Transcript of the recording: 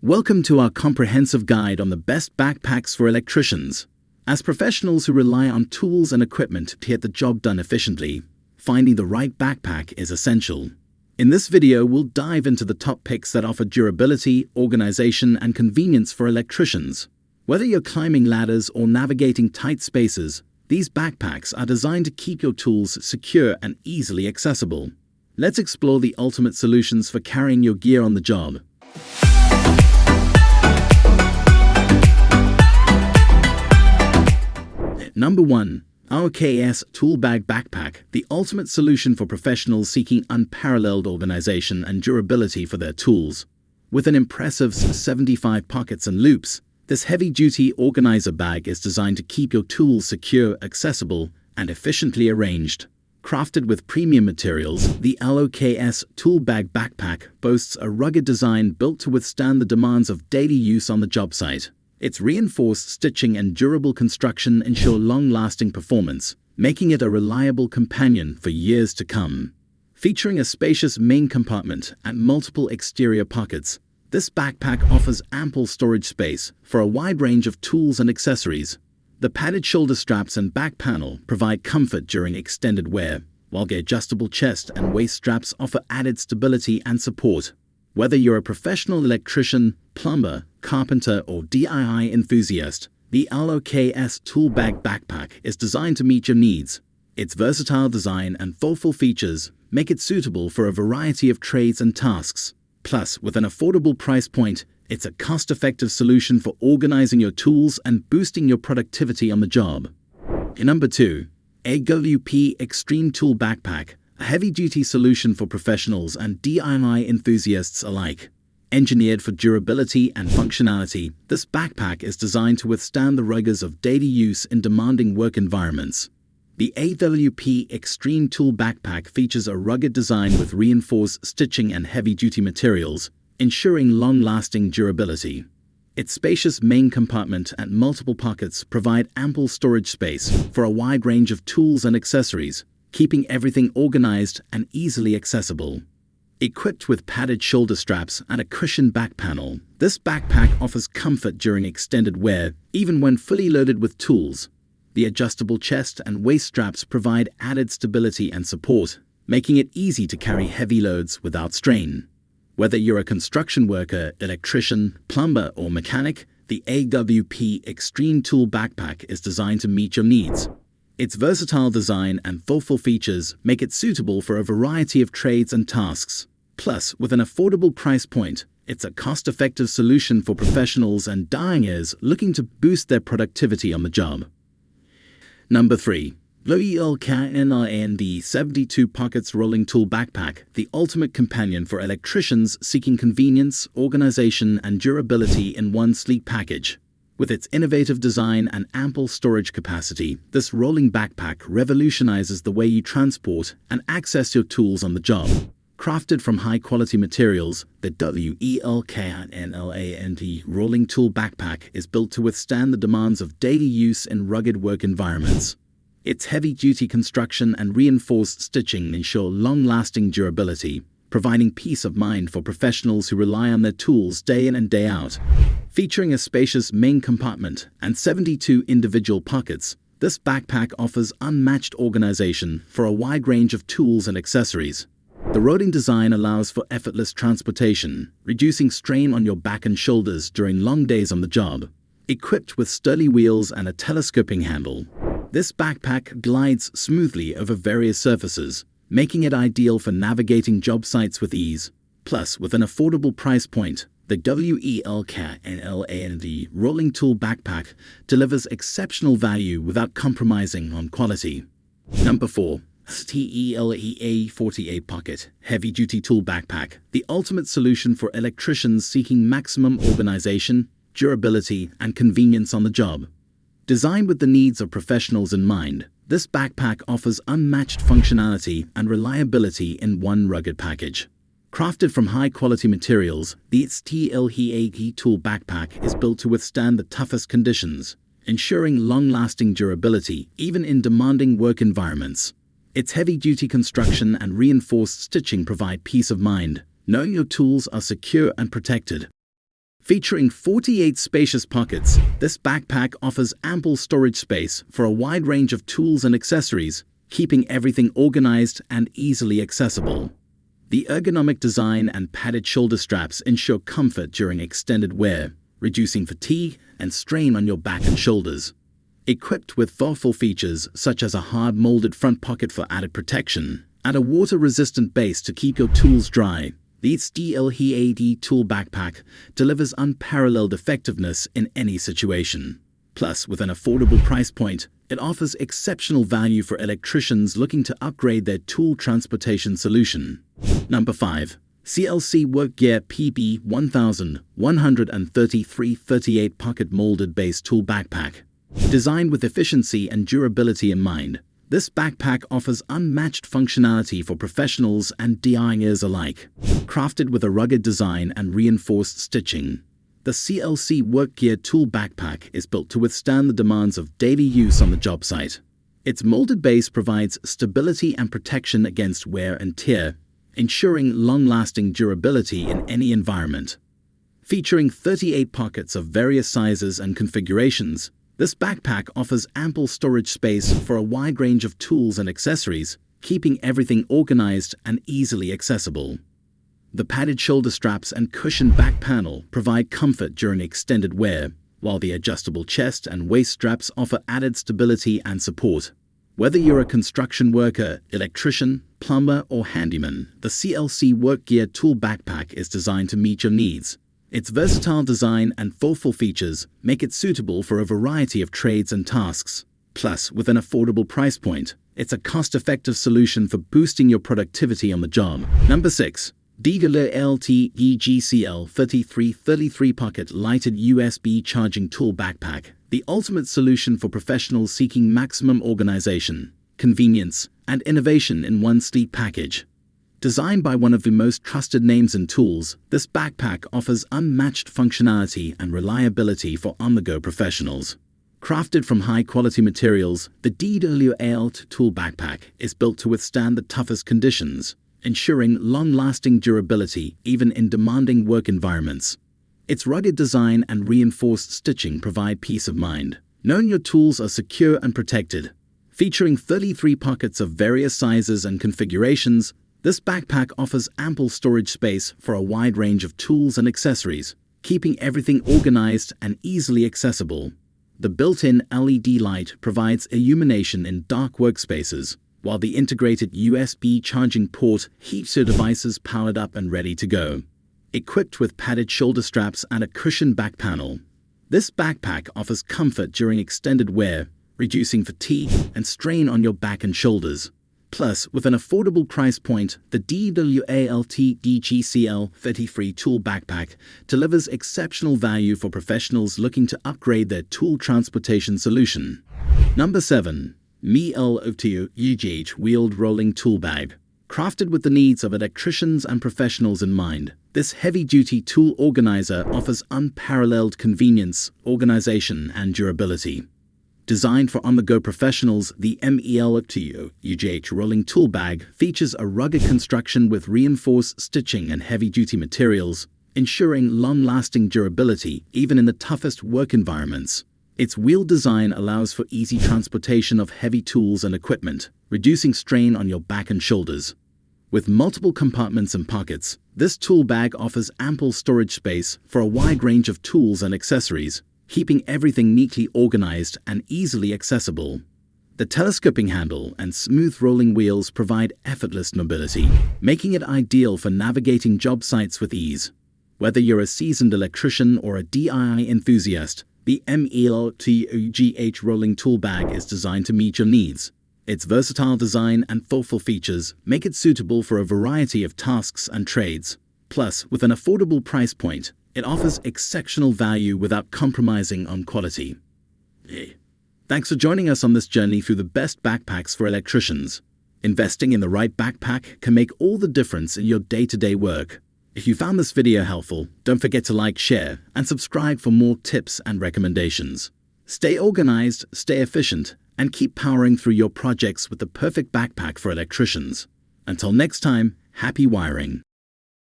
Welcome to our comprehensive guide on the best backpacks for electricians. As professionals who rely on tools and equipment to get the job done efficiently, finding the right backpack is essential. In this video, we'll dive into the top picks that offer durability, organization, and convenience for electricians. Whether you're climbing ladders or navigating tight spaces, these backpacks are designed to keep your tools secure and easily accessible. Let's explore the ultimate solutions for carrying your gear on the job. Number 1. LOKASS Tool Bag Backpack, the ultimate solution for professionals seeking unparalleled organization and durability for their tools. With an impressive 75 pockets and loops, this heavy-duty organizer bag is designed to keep your tools secure, accessible, and efficiently arranged. Crafted with premium materials, the LOKASS Tool Bag Backpack boasts a rugged design built to withstand the demands of daily use on the job site. Its reinforced stitching and durable construction ensure long-lasting performance, making it a reliable companion for years to come. Featuring a spacious main compartment and multiple exterior pockets, this backpack offers ample storage space for a wide range of tools and accessories. The padded shoulder straps and back panel provide comfort during extended wear, while the adjustable chest and waist straps offer added stability and support. Whether you're a professional electrician, plumber, carpenter, or DIY enthusiast, the LOKASS Tool Bag Backpack is designed to meet your needs. Its versatile design and thoughtful features make it suitable for a variety of trades and tasks. Plus, with an affordable price point, it's a cost-effective solution for organizing your tools and boosting your productivity on the job. Number 2. AWP Extreme Tool Backpack, a heavy-duty solution for professionals and DIY enthusiasts alike. Engineered for durability and functionality, this backpack is designed to withstand the rigors of daily use in demanding work environments. The AWP Extreme Tool Backpack features a rugged design with reinforced stitching and heavy-duty materials, ensuring long-lasting durability. Its spacious main compartment and multiple pockets provide ample storage space for a wide range of tools and accessories, keeping everything organized and easily accessible. Equipped with padded shoulder straps and a cushioned back panel, this backpack offers comfort during extended wear, even when fully loaded with tools. The adjustable chest and waist straps provide added stability and support, making it easy to carry heavy loads without strain. Whether you're a construction worker, electrician, plumber, or mechanic, the AWP Extreme Tool Backpack is designed to meet your needs. Its versatile design and thoughtful features make it suitable for a variety of trades and tasks. Plus, with an affordable price point, it's a cost-effective solution for professionals and DIYers looking to boost their productivity on the job. Number 3. WELKINLAND 72 Pockets Rolling Tool Backpack, the ultimate companion for electricians seeking convenience, organization, and durability in one sleek package. With its innovative design and ample storage capacity, this rolling backpack revolutionizes the way you transport and access your tools on the job. Crafted from high-quality materials, the WELKINLAND Rolling Tool Backpack is built to withstand the demands of daily use in rugged work environments. Its heavy-duty construction and reinforced stitching ensure long-lasting durability, providing peace of mind for professionals who rely on their tools day in and day out. Featuring a spacious main compartment and 72 individual pockets, this backpack offers unmatched organization for a wide range of tools and accessories. The rolling design allows for effortless transportation, reducing strain on your back and shoulders during long days on the job. Equipped with sturdy wheels and a telescoping handle, this backpack glides smoothly over various surfaces, making it ideal for navigating job sites with ease. Plus, with an affordable price point, the WELKINLAND Rolling Tool Backpack delivers exceptional value without compromising on quality. Number 4. STEELHEAD 48 Pocket Heavy-Duty Tool Backpack, the ultimate solution for electricians seeking maximum organization, durability, and convenience on the job. Designed with the needs of professionals in mind, this backpack offers unmatched functionality and reliability in one rugged package. Crafted from high-quality materials, the STEELHEAD Tool Backpack is built to withstand the toughest conditions, ensuring long-lasting durability even in demanding work environments. Its heavy-duty construction and reinforced stitching provide peace of mind, knowing your tools are secure and protected. Featuring 48 spacious pockets, this backpack offers ample storage space for a wide range of tools and accessories, keeping everything organized and easily accessible. The ergonomic design and padded shoulder straps ensure comfort during extended wear, reducing fatigue and strain on your back and shoulders. Equipped with thoughtful features such as a hard molded front pocket for added protection and a water-resistant base to keep your tools dry, the STEELHEAD tool backpack delivers unparalleled effectiveness in any situation. Plus, with an affordable price point, it offers exceptional value for electricians looking to upgrade their tool transportation solution. Number 5. CLC Workgear PB 1133/38 Pocket Molded Base Tool Backpack. Designed with efficiency and durability in mind, this backpack offers unmatched functionality for professionals and DIYers alike. Crafted with a rugged design and reinforced stitching, the CLC Workgear Tool Backpack is built to withstand the demands of daily use on the job site. Its molded base provides stability and protection against wear and tear, ensuring long-lasting durability in any environment. Featuring 38 pockets of various sizes and configurations, this backpack offers ample storage space for a wide range of tools and accessories, keeping everything organized and easily accessible. The padded shoulder straps and cushioned back panel provide comfort during extended wear, while the adjustable chest and waist straps offer added stability and support. Whether you're a construction worker, electrician, plumber, or handyman, the CLC Workgear Tool Backpack is designed to meet your needs. Its versatile design and thoughtful features make it suitable for a variety of trades and tasks. Plus, with an affordable price point, it's a cost-effective solution for boosting your productivity on the job. Number 6. Dewalt EGCL 3333 Pocket Lighted USB Charging Tool Backpack. The ultimate solution for professionals seeking maximum organization, convenience, and innovation in one sleek package. Designed by one of the most trusted names in tools, this backpack offers unmatched functionality and reliability for on-the-go professionals. Crafted from high-quality materials, the Dewalt tool backpack is built to withstand the toughest conditions, ensuring long-lasting durability even in demanding work environments. Its rugged design and reinforced stitching provide peace of mind, knowing your tools are secure and protected. Featuring 33 pockets of various sizes and configurations, this backpack offers ample storage space for a wide range of tools and accessories, keeping everything organized and easily accessible. The built-in LED light provides illumination in dark workspaces, while the integrated USB charging port keeps your devices powered up and ready to go. Equipped with padded shoulder straps and a cushioned back panel, this backpack offers comfort during extended wear, reducing fatigue and strain on your back and shoulders. Plus, with an affordable price point, the Dewalt EGCL 33 Tool Backpack delivers exceptional value for professionals looking to upgrade their tool transportation solution. Number 7. MELOTOUGH Wheeled Rolling Tool Bag. Crafted with the needs of electricians and professionals in mind, this heavy-duty tool organizer offers unparalleled convenience, organization, and durability. Designed for on-the-go professionals, the MELOTOUGH Rolling Tool Bag features a rugged construction with reinforced stitching and heavy-duty materials, ensuring long-lasting durability even in the toughest work environments. Its wheel design allows for easy transportation of heavy tools and equipment, reducing strain on your back and shoulders. With multiple compartments and pockets, this tool bag offers ample storage space for a wide range of tools and accessories, keeping everything neatly organized and easily accessible. The telescoping handle and smooth rolling wheels provide effortless mobility, making it ideal for navigating job sites with ease. Whether you're a seasoned electrician or a DIY enthusiast, the MELOTOUGH Rolling Tool Bag is designed to meet your needs. Its versatile design and thoughtful features make it suitable for a variety of tasks and trades. Plus, with an affordable price point, it offers exceptional value without compromising on quality. Thanks for joining us on this journey through the best backpacks for electricians. Investing in the right backpack can make all the difference in your day-to-day work. If you found this video helpful, don't forget to like, share, and subscribe for more tips and recommendations. Stay organized, stay efficient, and keep powering through your projects with the perfect backpack for electricians. Until next time, happy wiring.